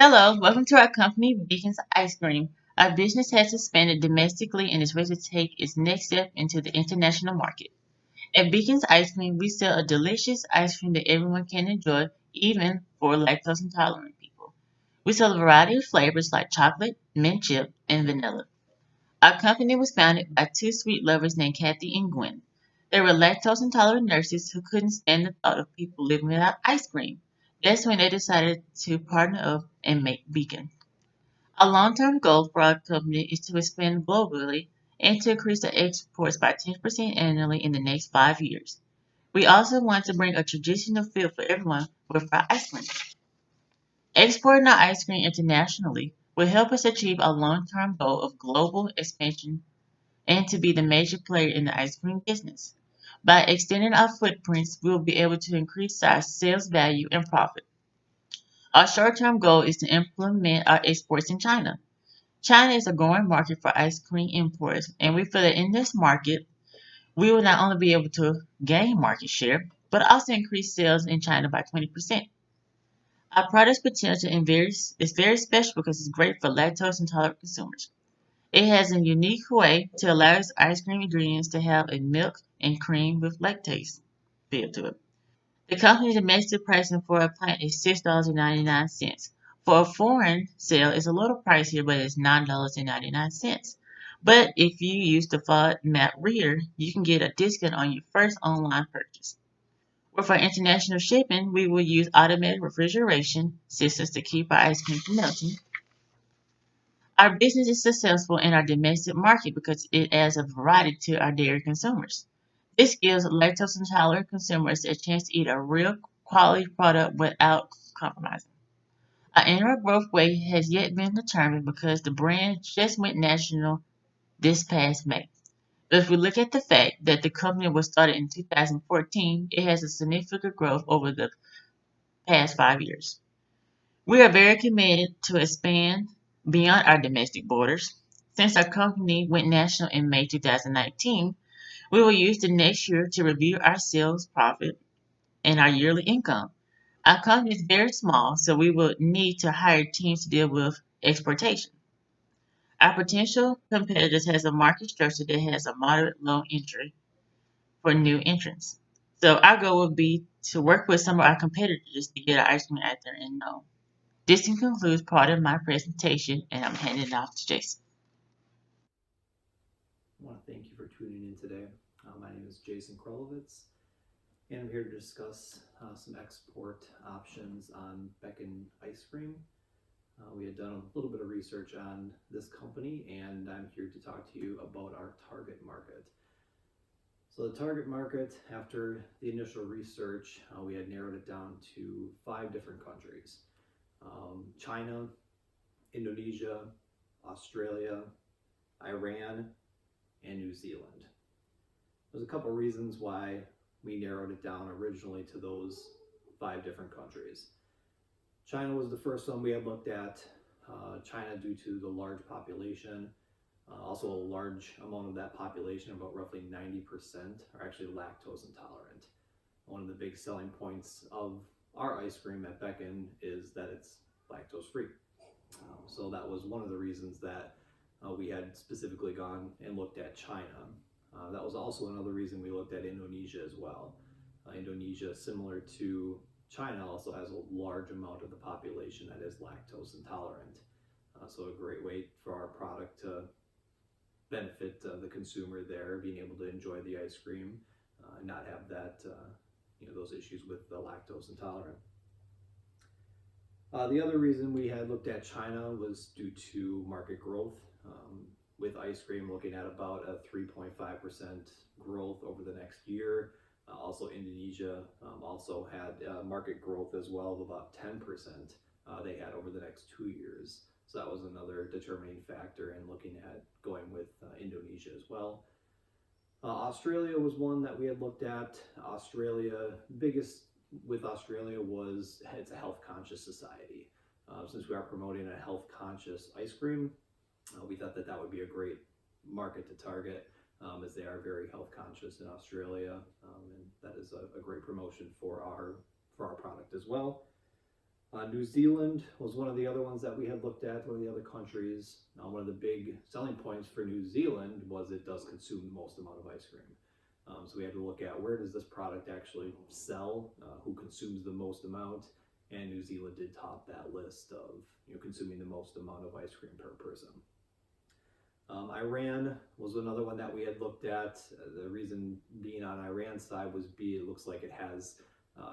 Hello, welcome to our company, Beacons Ice Cream. Our business has expanded domestically and is ready to take its next step into the international market. At Beacons Ice Cream, we sell a delicious ice cream that everyone can enjoy, even for lactose intolerant people. We sell a variety of flavors like chocolate, mint chip, and vanilla. Our company was founded by two sweet lovers named Kathy and Gwen. They were lactose intolerant nurses who couldn't stand the thought of people living without ice cream. That's when they decided to partner up and make Beacon. Our long-term goal for our company is to expand globally and to increase the exports by 10% annually in the next 5 years. We also want to bring a traditional feel for everyone with our ice cream. Exporting our ice cream internationally will help us achieve our long-term goal of global expansion and to be the major player in the ice cream business. By extending our footprints, we will be able to increase our sales value and profit. Our short-term goal is to implement our exports in China. China is a growing market for ice cream imports, and we feel that in this market, we will not only be able to gain market share, but also increase sales in China by 20%. Our product's potential is very special because it's great for lactose intolerant consumers. It has a unique way to allow its ice cream ingredients to have a milk and cream with lactase feel to it. The company's domestic pricing for a pint is $6.99. For a foreign sale, it's a little pricier, but it's $9.99. But if you use the FODMAP reader, you can get a discount on your first online purchase. Or for international shipping, we will use automatic refrigeration systems to keep our ice cream from melting. Our business is successful in our domestic market because it adds a variety to our dairy consumers. This gives lactose intolerant consumers a chance to eat a real quality product without compromising. Our annual growth rate has yet been determined because the brand just went national this past May. But if we look at the fact that the company was started in 2014, it has a significant growth over the past 5 years. We are very committed to expand beyond our domestic borders. Since our company went national in May 2019, we will use the next year to review our sales profit and our yearly income. Our company is very small, so we will need to hire teams to deal with exportation. Our potential competitors has a market structure that has a moderate low entry for new entrants. So our goal would be to work with some of our competitors to get our ice cream out there and known. This concludes part of my presentation, and I'm handing it off to Jason. I want to thank you for tuning in today. My name is Jason Krolovitz, and I'm here to discuss some export options on Becken Ice Cream. We had done a little bit of research on this company, and I'm here to talk to you about our target market. So the target market, after the initial research, we had narrowed it down to 5 different countries. China, Indonesia, Australia, Iran, and New Zealand. There's a couple reasons why we narrowed it down originally to those 5 different countries. China was the first one we had looked at. China, due to the large population, also a large amount of that population, about roughly 90%, are actually lactose intolerant. One of the big selling points of our ice cream at Becken is that it's lactose free. So that was one of the reasons that we had specifically gone and looked at China. That was also another reason we looked at Indonesia as well. Indonesia, similar to China, also has a large amount of the population that is lactose intolerant. So a great way for our product to benefit the consumer there, being able to enjoy the ice cream and not have that, those issues with the lactose intolerant. The other reason we had looked at China was due to market growth. With ice cream looking at about a 3.5% growth over the next year. Also Indonesia also had market growth as well of about 10% they had over the next 2 years. So that was another determining factor in looking at going with Indonesia as well. Australia was one that we had looked at. Australia, biggest with Australia was it's a health conscious society. Since we are promoting a health conscious ice cream, we thought that that would be a great market to target, as they are very health conscious in Australia, and that is a great promotion for our product as well. New Zealand was one of the other ones that we had looked at, one of the other countries. One of the big selling points for New Zealand was it does consume the most amount of ice cream. So we had to look at where does this product actually sell, who consumes the most amount, and New Zealand did top that list of consuming the most amount of ice cream per person. Iran was another one that we had looked at. The reason being on Iran's side was it looks like it has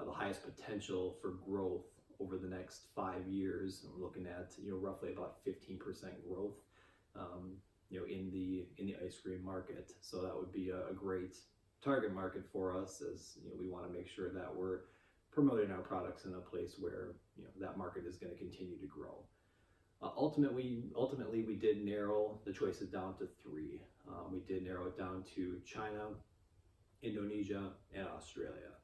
the highest potential for growth over the next 5 years. We're looking at roughly about 15% growth in the ice cream market. So that would be a great target market for us, as we want to make sure that we're promoting our products in a place where that market is going to continue to grow. Ultimately, we did narrow the choices down to 3. We did narrow it down to China, Indonesia, and Australia.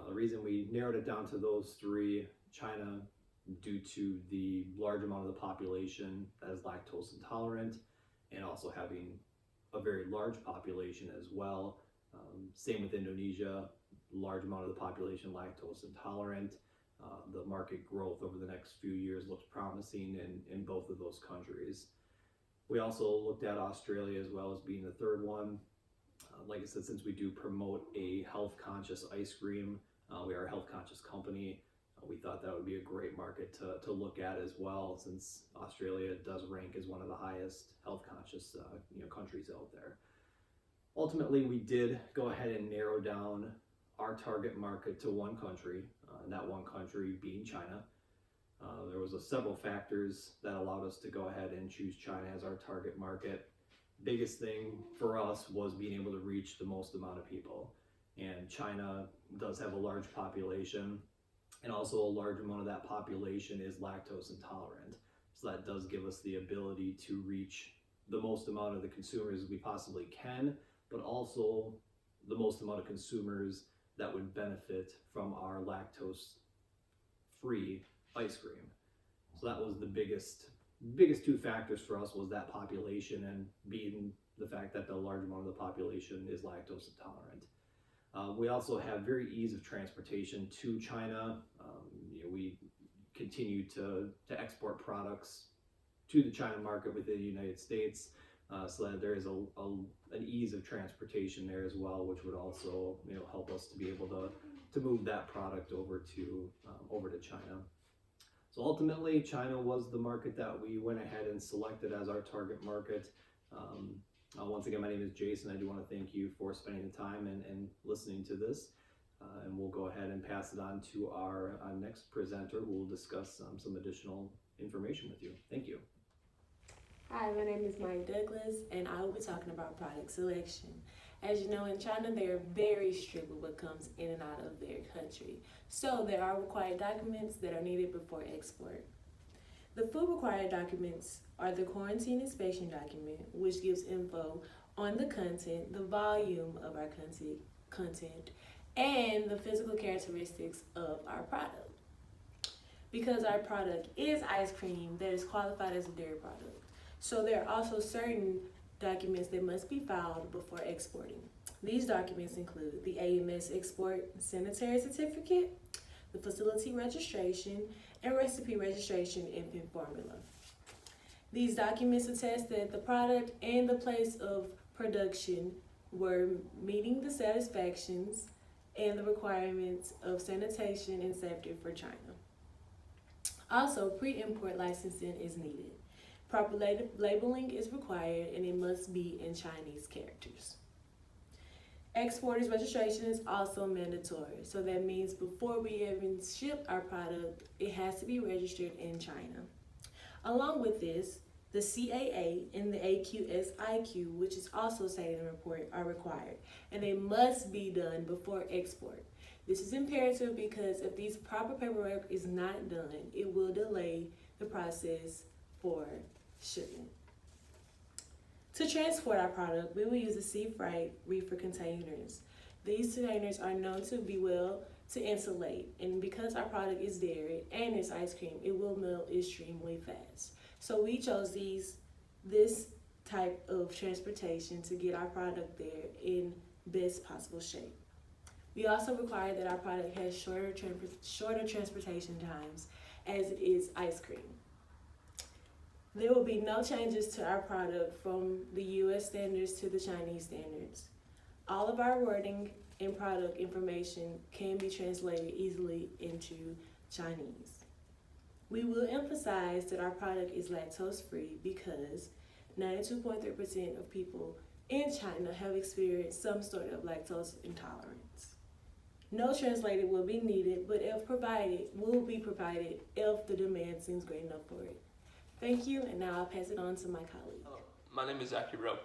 The reason we narrowed it down to those 3, China, due to the large amount of the population that is lactose intolerant, and also having a very large population as well. Same with Indonesia, large amount of the population lactose intolerant. The market growth over the next few years looks promising in both of those countries. We also looked at Australia as well as being the 3rd one. Like I said, since we do promote a health conscious ice cream, we are a health conscious company. We thought that would be a great market to look at as well, since Australia does rank as one of the highest health conscious countries out there. Ultimately, we did go ahead and narrow down our target market to 1 country, and that 1 country being China. There was several factors that allowed us to go ahead and choose China as our target market. Biggest thing for us was being able to reach the most amount of people, and China does have a large population, and also a large amount of that population is lactose intolerant. So that does give us the ability to reach the most amount of the consumers we possibly can, but also the most amount of consumers that would benefit from our lactose-free ice cream. So that was the biggest 2 factors for us, was that population, and being the fact that the large amount of the population is lactose intolerant. We also have very ease of transportation to China. We continue to export products to the China market within the United States, so that there is an ease of transportation there as well, which would also help us to be able to move that product over to China. So ultimately, China was the market that we went ahead and selected as our target market. Once again, my name is Jason. I do want to thank you for spending the time and listening to this. And we'll go ahead and pass it on to our next presenter, who will discuss some additional information with you. Thank you. Hi, my name is Mike Douglas, and I will be talking about product selection. As you know, in China, they are very strict with what comes in and out of their country. So there are required documents that are needed before export. The food required documents are the quarantine inspection document, which gives info on the content, the volume of our content, and the physical characteristics of our product. Because our product is ice cream, that is qualified as a dairy product. So there are also certain documents that must be filed before exporting. These documents include the AMS Export Sanitary Certificate, the facility registration, and recipe registration infant formula. These documents attest that the product and the place of production were meeting the satisfactions and the requirements of sanitation and safety for China. Also, pre-import licensing is needed. Proper labeling is required, and it must be in Chinese characters. Exporter's registration is also mandatory, so that means before we even ship our product, it has to be registered in China. Along with this, the CAA and the AQSIQ, which is also stated in the report, are required, and they must be done before export. This is imperative because if these proper paperwork is not done, it will delay the process for shipment. To transport our product, we will use the sea freight reefer containers. These containers are known to be well to insulate, and because our product is dairy and it's ice cream, it will melt extremely fast. So we chose this type of transportation to get our product there in best possible shape. We also require that our product has shorter transportation times, as it is ice cream. There will be no changes to our product from the US standards to the Chinese standards. All of our wording and product information can be translated easily into Chinese. We will emphasize that our product is lactose free because 92.3% of people in China have experienced some sort of lactose intolerance. No translator will be needed, but if provided, will be provided if the demand seems great enough for it. Thank you, and now I'll pass it on to my colleague. Hello, my name is Zachary Rowe,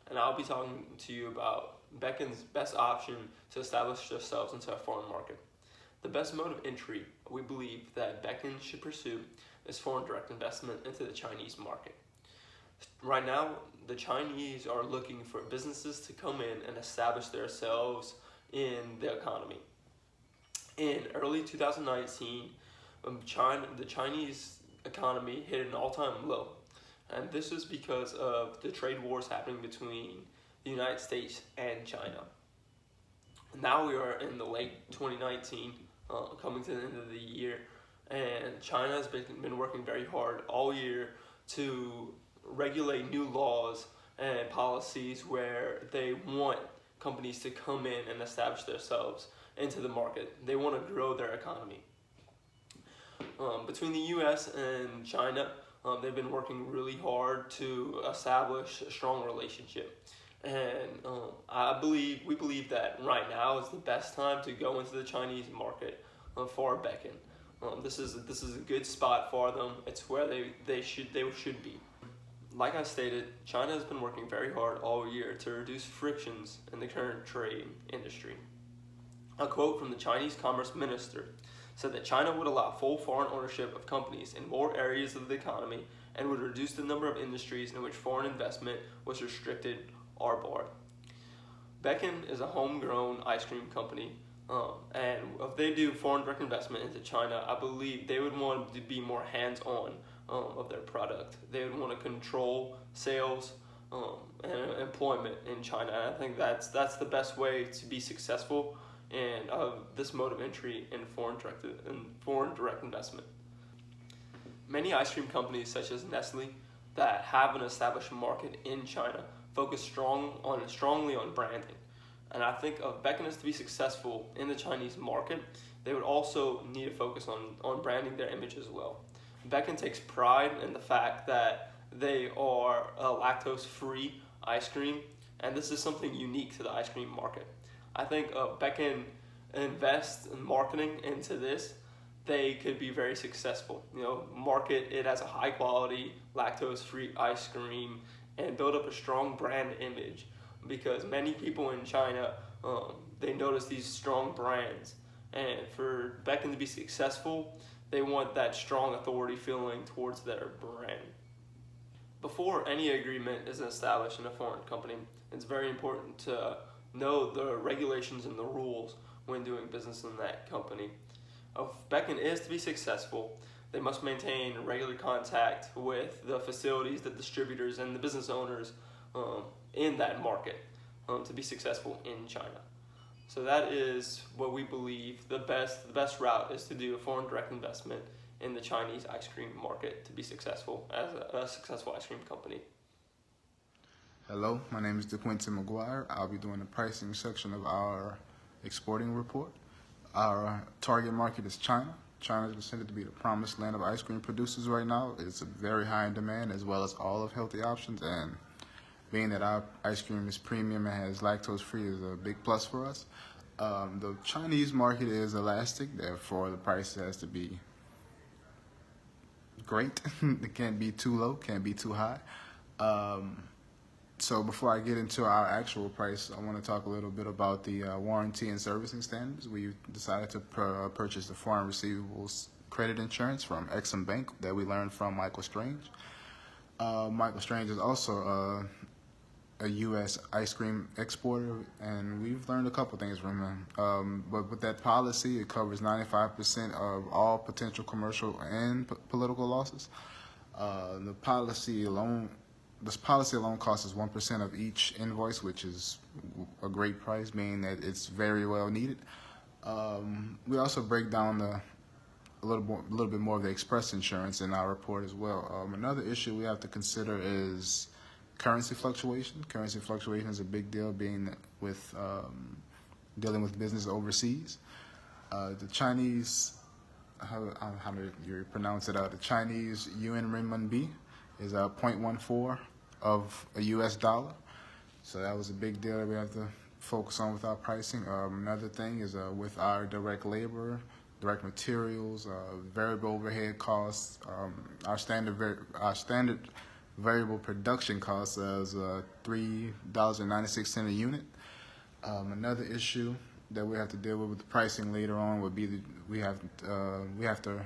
and I'll be talking to you about Beckon's best option to establish themselves into a foreign market. The best mode of entry we believe that Beckon should pursue is foreign direct investment into the Chinese market. Right now, the Chinese are looking for businesses to come in and establish themselves in the economy. In early 2019, the Chinese economy hit an all-time low, and this is because of the trade wars happening between the United States and China. Now we are in the late 2019, coming to the end of the year, and China has been working very hard all year to regulate new laws and policies where they want companies to come in and establish themselves into the market. They want to grow their economy. Between the US and China, they've been working really hard to establish a strong relationship. And we believe that right now is the best time to go into the Chinese market for Beckon. This is a good spot for them. It's where they should be. Like I stated, China has been working very hard all year to reduce frictions in the current trade industry. A quote from the Chinese Commerce Minister said that China would allow full foreign ownership of companies in more areas of the economy and would reduce the number of industries in which foreign investment was restricted or barred. Beckon is a homegrown ice cream company, and if they do foreign direct investment into China, I believe they would want to be more hands-on of their product. They would want to control sales and employment in China. And I think that's the best way to be successful in this mode of entry in foreign direct investment. Many ice cream companies such as Nestle that have an established market in China focus strongly on branding. And I think if Beckon is to be successful in the Chinese market, they would also need to focus on branding their image as well. Beckon takes pride in the fact that they are a lactose-free ice cream, and this is something unique to the ice cream market. I think if Beckon invests in marketing into this, they could be very successful. Market it as a high-quality, lactose-free ice cream and build up a strong brand image, because many people in China, they notice these strong brands, and for Beckon to be successful, they want that strong authority feeling towards their brand. Before any agreement is established in a foreign company, it's very important to know the regulations and the rules when doing business in that company. If Beckon is to be successful, they must maintain regular contact with the facilities, the distributors, and the business owners in that market to be successful in China. So that is what we believe the best route is, to do a foreign direct investment in the Chinese ice cream market to be successful as a successful ice cream company. Hello, my name is DeQuinton McGuire. I'll be doing the pricing section of our exporting report. Our target market is China. China is considered to be the promised land of ice cream producers right now. It's very high in demand, as well as all of healthy options, and being that our ice cream is premium and has lactose free is a big plus for us. The Chinese market is elastic, therefore the price has to be great. It can't be too low, can't be too high. So before I get into our actual price, I want to talk a little bit about the warranty and servicing standards. We decided to purchase the foreign receivables credit insurance from Exim Bank that we learned from Michael Strange. Michael Strange is also a U.S. ice cream exporter, and we've learned a couple things from him. But with that policy, it covers 95% of all potential commercial and political losses. This policy alone costs us 1% of each invoice, which is a great price, meaning that it's very well needed. We also break down a little bit more of the express insurance in our report as well. Another issue we have to consider is currency fluctuation. Currency fluctuation is a big deal, being with dealing with business overseas. The Chinese, how do you pronounce it? The Chinese yuan renminbi is 0.14 of a U.S. dollar. So that was a big deal that we have to focus on with our pricing. Another thing is with our direct labor, direct materials, variable overhead costs. Our standard variable production cost is $3.96 a unit. Another issue that we have to deal with the pricing later on would be we have to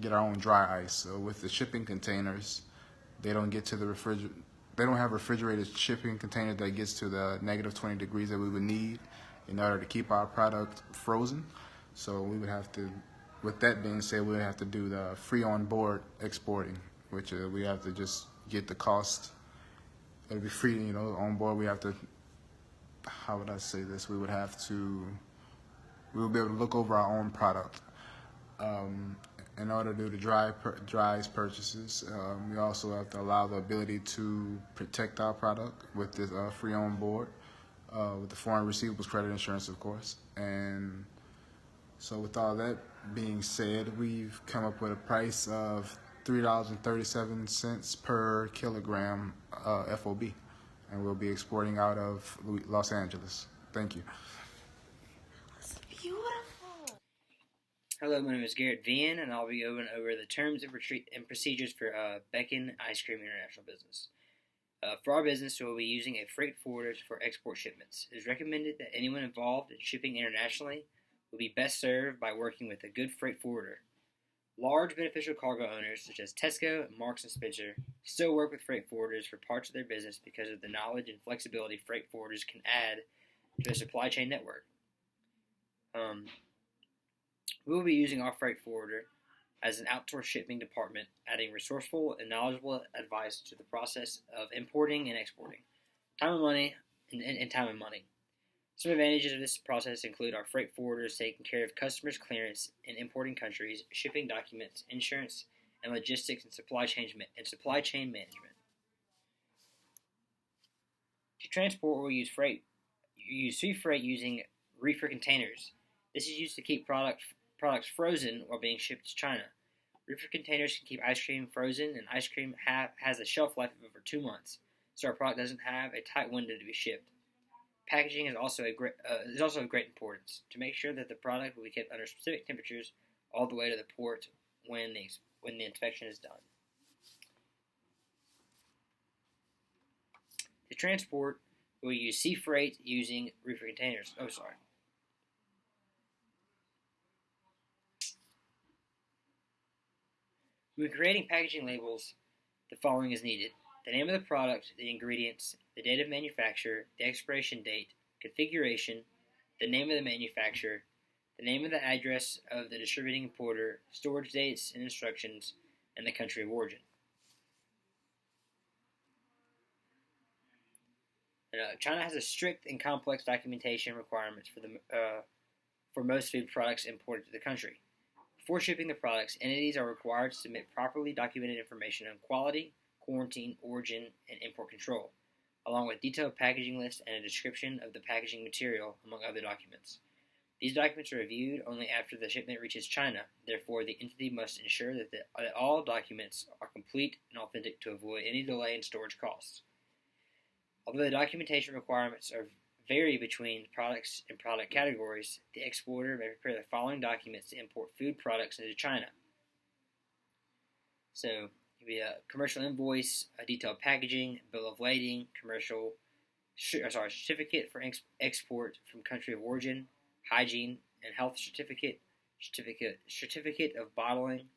get our own dry ice. So with the shipping containers, they don't get to the They don't have refrigerated shipping container that gets to the negative 20 degrees that we would need in order to keep our product frozen. So we would have to, with that being said, we would have to do the free on board exporting, which we have to just get the cost. It'll be free, on board. We have to, how would I say this? We would be able to look over our own product. In order to do the dries purchases, we also have to allow the ability to protect our product with this free on board, with the foreign receivables credit insurance, of course. And so with all that being said, we've come up with a price of $3.37 per kilogram FOB, and we'll be exporting out of Los Angeles. Thank you. Hello, my name is Garrett Vian, and I'll be going over the terms and procedures for Beckon Ice Cream International Business. For our business, we'll be using a freight forwarder for export shipments. It is recommended that anyone involved in shipping internationally will be best served by working with a good freight forwarder. Large beneficial cargo owners, such as Tesco, Marks & Spencer, still work with freight forwarders for parts of their business because of the knowledge and flexibility freight forwarders can add to their supply chain network. We will be using our freight forwarder as an outsourced shipping department, adding resourceful and knowledgeable advice to the process of importing and exporting. Time and money, and time and money. Some advantages of this process include our freight forwarders taking care of customers' clearance in importing countries, shipping documents, insurance, and logistics and supply chain management. To transport, we'll use sea freight using reefer containers. This is used to keep products frozen while being shipped to China. Reefer containers can keep ice cream frozen, and ice cream has a shelf life of over 2 months, so our product doesn't have a tight window to be shipped. Packaging is also of great importance to make sure that the product will be kept under specific temperatures all the way to the port when the inspection is done. To transport, we'll use sea freight using reefer containers. When creating packaging labels, the following is needed: the name of the product, the ingredients, the date of manufacture, the expiration date, configuration, the name of the manufacturer, the name of the address of the distributing importer, storage dates and instructions, and the country of origin. China has a strict and complex documentation requirements for most food products imported to the country. Before shipping the products, entities are required to submit properly documented information on quality, quarantine, origin, and import control, along with detailed packaging lists and a description of the packaging material, among other documents. These documents are reviewed only after the shipment reaches China. Therefore, the entity must ensure that all documents are complete and authentic to avoid any delay in storage costs. Although the documentation requirements vary between products and product categories, the exporter may prepare the following documents to import food products into China. So, it could be a commercial invoice, a detailed packaging, bill of lading, certificate for export from country of origin, hygiene and health certificate of bottling,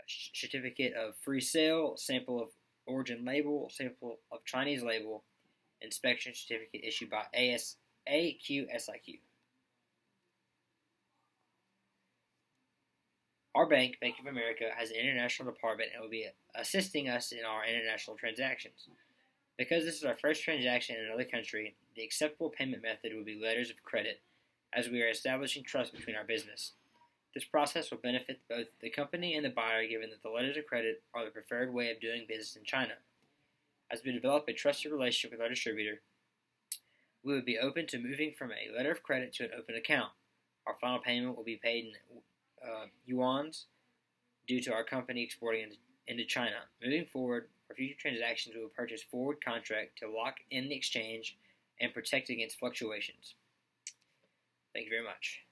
certificate of free sale, sample of origin label, sample of Chinese label, inspection certificate issued by AQSIQ. Our bank, Bank of America, has an international department and will be assisting us in our international transactions. Because this is our first transaction in another country, the acceptable payment method will be letters of credit, as we are establishing trust between our business. This process will benefit both the company and the buyer, given that the letters of credit are the preferred way of doing business in China. As we develop a trusted relationship with our distributor, we would be open to moving from a letter of credit to an open account. Our final payment will be paid in yuans due to our company exporting into China. Moving forward, for future transactions, we will purchase forward contract to lock in the exchange and protect against fluctuations. Thank you very much.